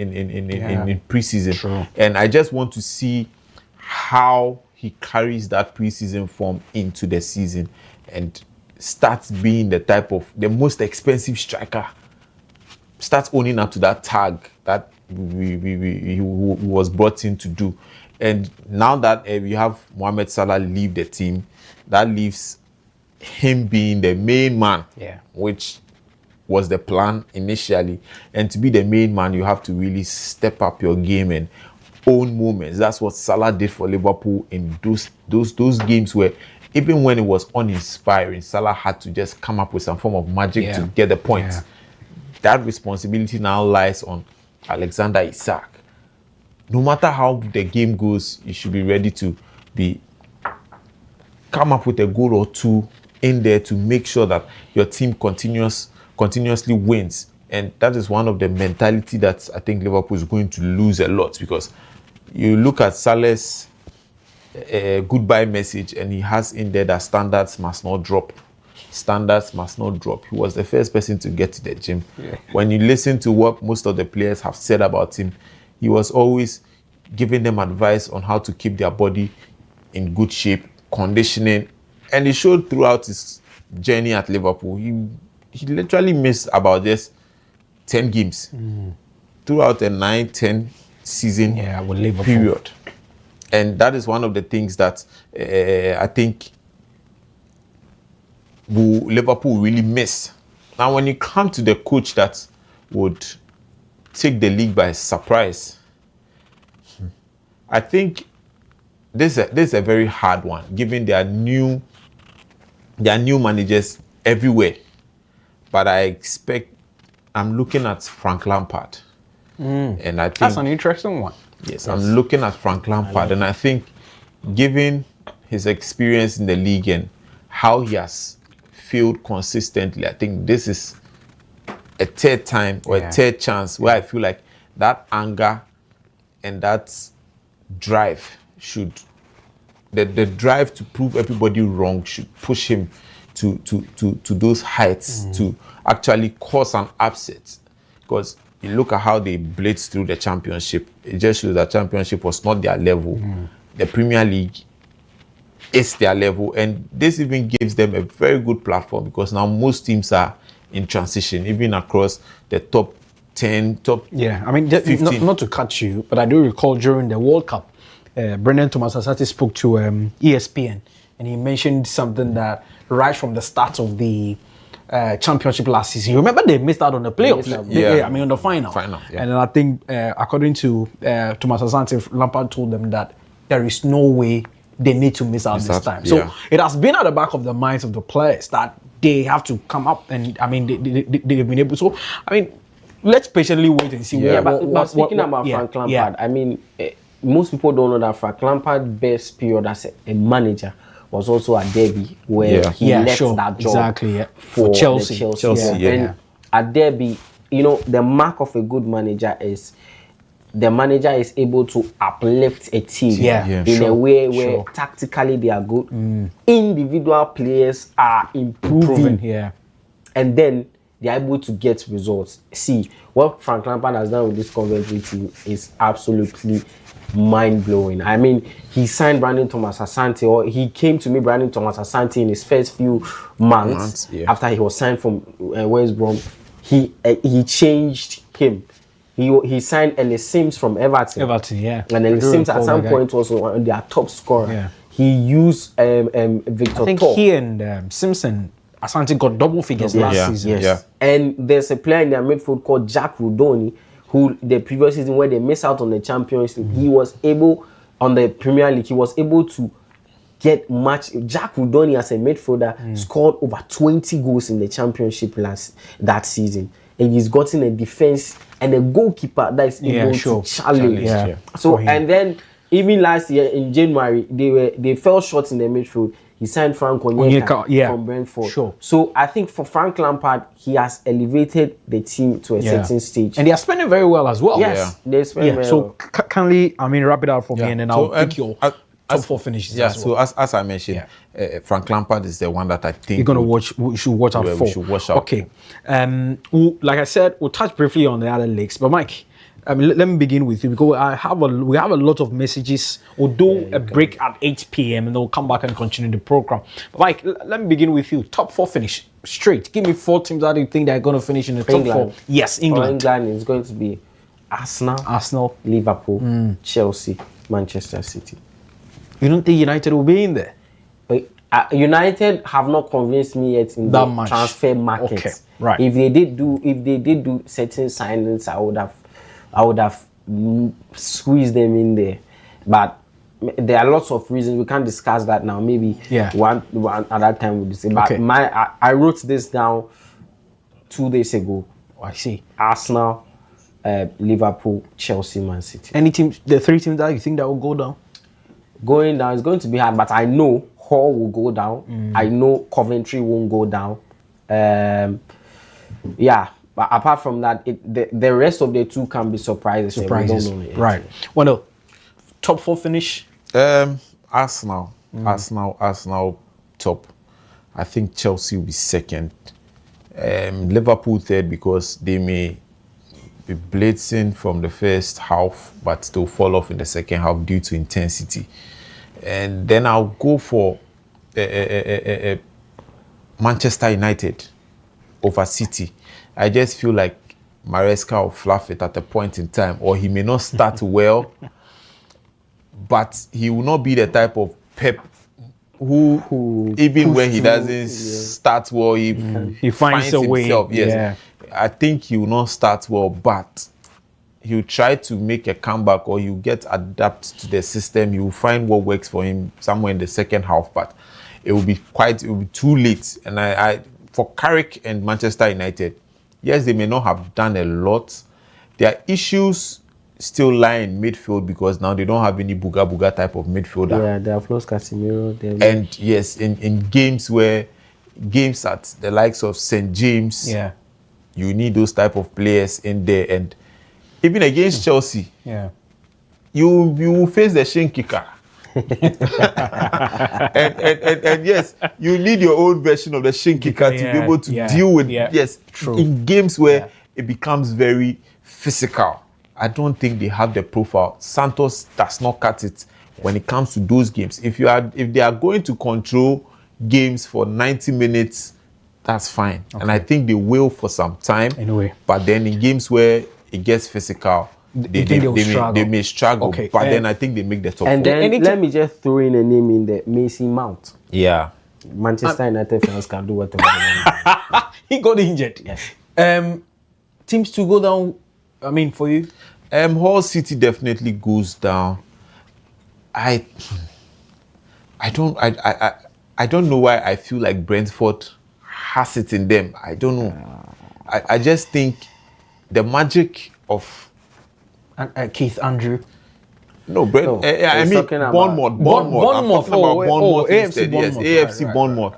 preseason. True. And I just want to see how he carries that preseason form into the season and starts being the most expensive striker, starts owning up to that tag that he was brought in to do. And now that we have Mohamed Salah leave the team, that leaves him being the main man, which was the plan initially. And to be the main man, you have to really step up your game and own moments. That's what Salah did for Liverpool in those games where even when it was uninspiring, Salah had to just come up with some form of magic to get the point. That responsibility now lies on Alexander Isak. No matter how the game goes, you should be ready to come up with a goal or two in there to make sure that your team continuously wins. And that is one of the mentality that I think Liverpool is going to lose a lot, because you look at Salah's goodbye message and he has in there that standards must not drop. Standards must not drop. He was the first person to get to the gym. When you listen to what most of the players have said about him, he was always giving them advice on how to keep their body in good shape, conditioning, and it showed throughout his journey at Liverpool. He literally missed about just 10 games throughout a 9-10 season period. And that is one of the things that I think Liverpool really miss. Now, when you come to the coach that would take the league by surprise, I think this is a very hard one, given there are new managers everywhere. But I'm looking at Frank Lampard. And I think that's an interesting one. Yes, I'm looking at Frank Lampard, and I think, given his experience in the league and how he has failed consistently, I think this is a third time or a third chance where I feel like that anger and that drive the drive to prove everybody wrong should push him to those heights to actually cause an upset. Because you look at how they blitzed through the championship, it just shows that championship was not their level. The Premier League is their level, and this even gives them a very good platform, because now most teams are in transition, even across the top 10, top 15. Not to cut you, but I do recall during the World Cup, Brendan Thomas Asante spoke to ESPN, and he mentioned something that right from the start of the championship last season, you remember they missed out on the playoffs, on the final. And then I think, according to Thomas Asante, Lampard told them that there is no way they need to miss out this time. So it has been at the back of the minds of the players that they have to come up, and they've been able. So let's patiently wait and see. But speaking about Frank Lampard, most people don't know that Frank Lampard's best period as a manager was also at Derby, where he left that job for Chelsea. And at Derby, you know, the mark of a good manager is the manager is able to uplift a team in a way where tactically they are good. Individual players are improving. And then they are able to get results. See, what Frank Lampard has done with this Coventry team is absolutely mind-blowing. I mean, he signed Brandon Thomas Asante, or he came to meet Brandon Thomas Asante in his first few months after he was signed from West Brom. He changed him. He signed Ellis Sims from Everton. And Ellis Sims at some point was one of their top scorer. He used Victor I think Thor. he and Simpson, Asante got double figures last season. And there's a player in their midfield called Jack Rudoni, who the previous season where they missed out on the Champions League, he was able, on the Premier League, he was able to get much. Jack Rudoni as a midfielder scored over 20 goals in the Championship that season. And he's gotten a defense and a goalkeeper that is able to challenge. So, and then even last year in January, they fell short in the midfield. He signed Frank Onyeka from Brentford. So I think for Frank Lampard, he has elevated the team to a certain stage. And they are spending very well as well. Yes, they're spending very well. So kindly, wrap it out for me, and then I'll pick your top 4 finishes as well. So as I mentioned, Frank Lampard is the one that I think we should watch out for. We should watch out. Okay. Like I said, we'll touch briefly on the other leagues. But Mike, let me begin with you, because we have a lot of messages. We'll do a break at 8 p.m. and then we'll come back and continue the program. But Mike, let me begin with you. Top 4 finish straight. Give me 4 teams that you think they're going to finish in the top 4. Yes, England. England is going to be Arsenal, Liverpool, Chelsea, Manchester City. You don't think United will be in there? United have not convinced me yet in the transfer market. Okay, right. If they did do certain signings, I would have squeezed them in there. But there are lots of reasons. We can't discuss that now. Maybe one other time we'll discuss. But I wrote this down 2 days ago. I see. Arsenal, Liverpool, Chelsea, Man City. Any team, the 3 teams that you think that will go down? Going down is going to be hard, but I know Hull will go down. I know Coventry won't go down. But apart from that, the rest of the 2 can be surprises. Right. Well, no. Top 4 finish? Arsenal top. I think Chelsea will be second. Liverpool third, because they may be blitzing from the first half, but still fall off in the second half due to intensity. And then I'll go for Manchester United over City. I just feel like Maresca will fluff it at a point in time, or he may not start well, but he will not be the type of Pep who even when he doesn't start well, he finds a way. Yes. I think he will not start well, but he'll try to make a comeback, or he'll get adapted to the system. He will find what works for him somewhere in the second half, but it will be too late. And I for Carrick and Manchester United, yes, they may not have done a lot. Their issues still lie in midfield, because now they don't have any Buga type of midfielder. Yeah, they have lost Casemiro. And yes, in games at the likes of St. James, you need those type of players in there. And even against Chelsea, you will face the shin kicker. and yes, you need your own version of the shin kicker to be able to deal with in games where it becomes very physical. I don't think they have the profile. Santos does not cut it when it comes to those games. If they are going to control games for 90 minutes, that's fine. And I think they will for some time. Anyway. But then in games where it gets physical, they may struggle. Okay. But then I think they make the top 4. And then let me just throw in a name in there, Mason Mount. Yeah. Manchester United fans can do whatever they want. He got injured. Yes. Teams to go down, I mean, for you? Hull City definitely goes down. I don't know why I feel like Brentford has it in them. I don't know. I just think the magic of Keith Andrew. No, but No, I he's mean talking about- Bournemouth. I'm talking about Bournemouth AFC instead. Yes, Bournemouth. AFC Bournemouth.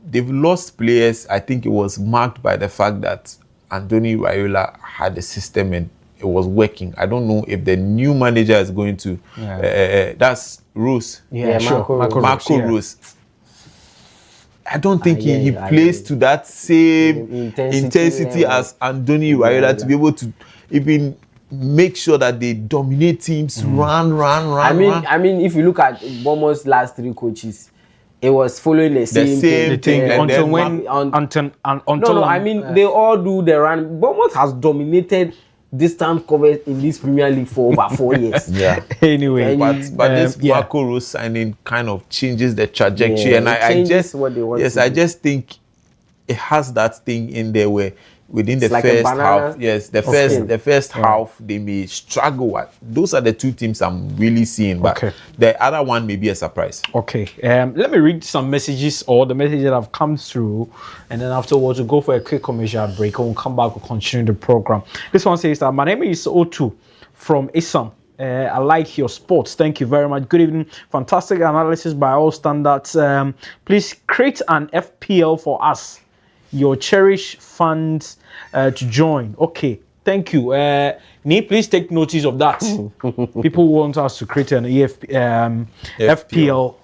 They've lost players. I think it was marked by the fact that Anthony Raiola had a system and it was working. I don't know if the new manager is going to. That's Rose. Yeah, sure. Marco yeah. Rose. I don't think he yeah, plays to that same intensity yeah. as Anthony Raiola to be able to even make sure that they dominate teams, run. I mean, if you look at Bournemouth's last 3 coaches, it was following the same thing. And Until then when? Until I mean, they all do the run. Bournemouth has dominated distance covers in this Premier League for over 4 years. Yeah. Anyway, But this Marco Rose signing kind of changes the trajectory, and I just what they want. I just think it has that thing in there where within the like first half, the first half they may struggle. Those are the 2 teams I'm really seeing, but the other one may be a surprise. Okay, let me read some messages or the messages that have come through, and then afterwards we'll go for a quick commercial break and we'll come back, we'll continue the program. This one says that my name is O2 from Isam. I like your sports. Thank you very much. Good evening. Fantastic analysis by all standards. Please create an FPL for us. Your cherished fans to join. Okay, thank you. Please take notice of that. People want us to create an FPL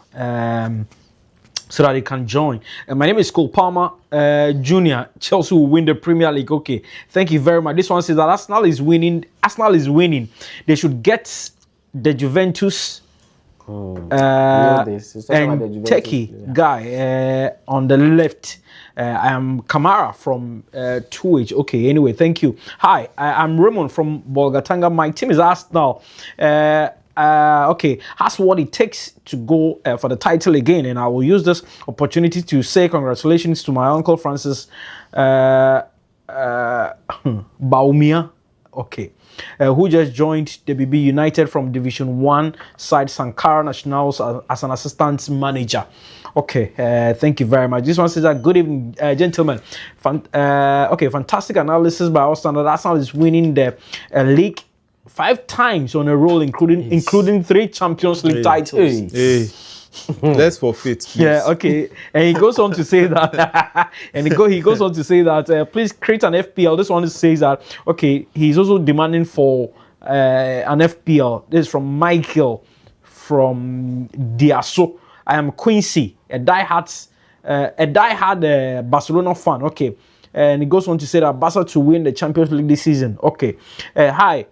so that they can join. My name is Cole Palmer Jr. Chelsea will win the Premier League. Okay, thank you very much. This one says that Arsenal is winning. They should get the Juventus and techie guy on the left. I am Kamara from 2H. Okay, anyway, thank you. Hi, I'm Raymond from Bolgatanga. My team is Arsenal. Okay, that's what it takes to go for the title again. And I will use this opportunity to say congratulations to my uncle Francis Baumia. Okay. Who just joined the BB United from Division 1 side Sankara Nationals as an assistant manager. Okay, thank you very much. This one says that good evening, gentlemen. Okay, fantastic analysis by all standards. Arsenal is winning the league 5 times on a roll, including 3 Champions League titles. Let's forfeit, please. Yeah, okay. And he goes on to say that, he goes on to say that, please create an FPL. This one says that, okay, he's also demanding for an FPL. This is from Michael from Diaso. I am Quincy, a diehard Barcelona fan. Okay, and he goes on to say that Barca to win the Champions League this season. Okay, hi,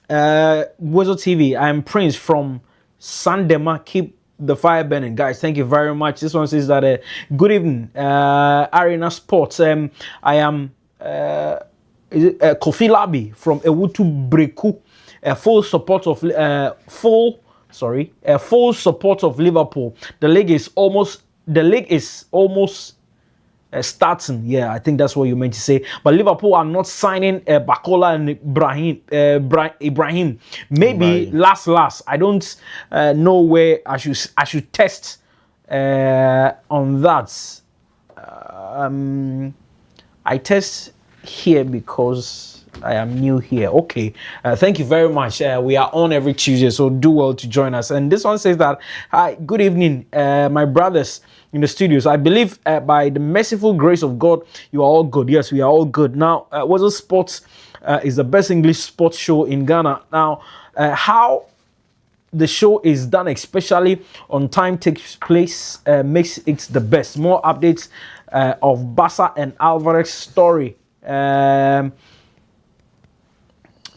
WoezorTV. I am Prince from Sandema. Keep the fire burning, guys. Thank you very much. This one says that good evening, Arena Sports. I am Kofi Labi from Ewutu Breku. Full support of Liverpool. The league is almost starting. Yeah, I think that's what you meant to say. But Liverpool are not signing Bakola and Ibrahim. Maybe last. I don't know where I should test on that. I test here because I am new here. Okay, thank you very much. We are on every Tuesday, so do well to join us. And this one says that, hi, good evening, my brothers in the studios. I believe by the merciful grace of God, you are all good. Yes, we are all good. Now, Woezer Sports is the best English sports show in Ghana. Now, how the show is done, especially on time, takes place, makes it the best. More updates of Bassa and Alvarez story.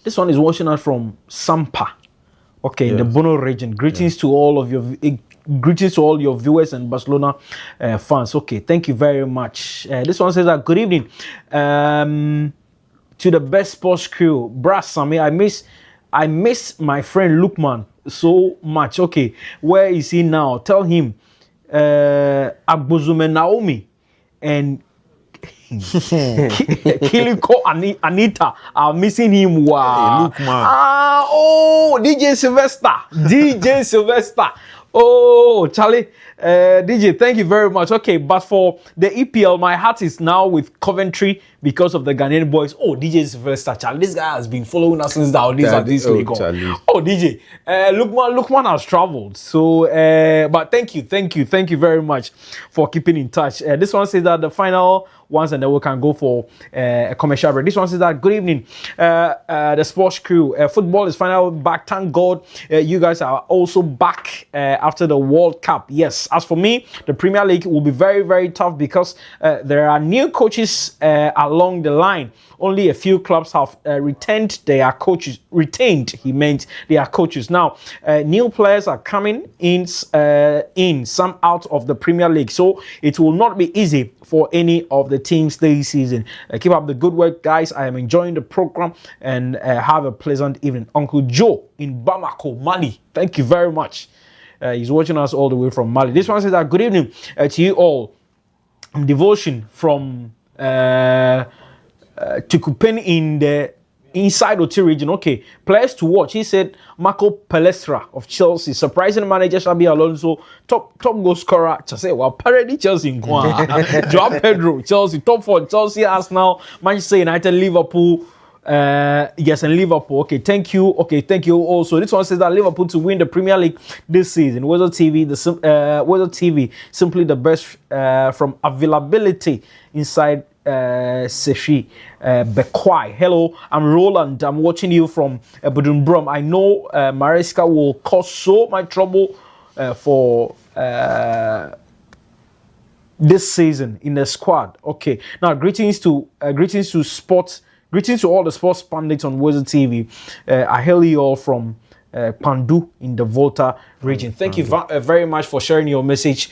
This one is watching us from Sampa, okay, in the Bono region. Greetings to all of your viewers and Barcelona fans. Okay, thank you very much. This one says that good evening to the best sports crew, Brass Sami. I miss my friend Lukman so much. Okay, where is he now? Tell him Agbozume Naomi and Kiliko Anita are missing him. Wow. Hey, look, man. DJ Sylvester. Oh, Charlie. DJ, thank you very much. Okay, but for the EPL, my heart is now with Coventry because of the Ghanaian boys. Oh, DJ is first Charlie. This guy has been following us since this league. Oh, DJ. Lukman has traveled. So, but thank you very much for keeping in touch. This one says that the final ones, and then we can go for a commercial break. This one says that good evening, the sports crew. Football is finally back. Thank God, you guys are also back after the World Cup. Yes, as for me, the Premier League will be very, very tough because there are new coaches along the line. Only a few clubs have retained their coaches. He meant their coaches. Now, new players are coming in, some out of the Premier League. So it will not be easy for any of the teams this season. Keep up the good work, guys. I am enjoying the program and have a pleasant evening. Uncle Joe in Bamako, Mali. Thank you very much. He's watching us all the way from Mali. This one says that good evening to you all. Devotion from Tukupen in the inside Oti region. Okay, players to watch. He said Marco Palestra of Chelsea, surprising manager Xabi Alonso, top goal scorer. Chelsea, well, parody Chelsea in Joao Pedro, Chelsea, top 4, Chelsea, Arsenal, Manchester United, Liverpool. Yes, and Liverpool. Okay, thank you. Okay, thank you. Also, this one says that Liverpool to win the Premier League this season. WoezorTV, simply the best from availability inside Seshi Bekwai. Hello, I'm Roland. I'm watching you from Budumbrum. I know Maresca will cause so much trouble for this season in the squad. Okay, now greetings to sports. Greetings to all the sports pundits on WoezorTV. I hail you all from Pandu in the Volta region. Thank you very much for sharing your message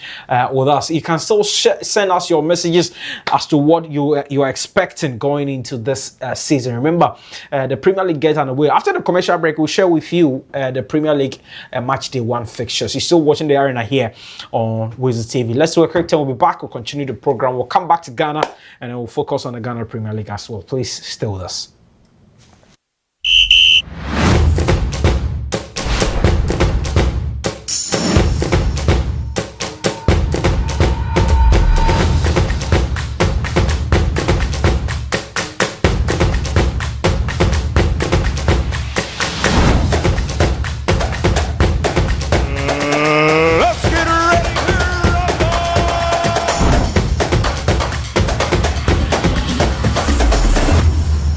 with us. You can still send us your messages as to what you are expecting going into this season. Remember, the Premier League gets underway. After the commercial break, we'll share with you the Premier League match day 1 fixtures. You're still watching the arena here on WoezorTV. Let's do a quick time. We'll be back. We'll continue the program. We'll come back to Ghana and then we'll focus on the Ghana Premier League as well. Please stay with us.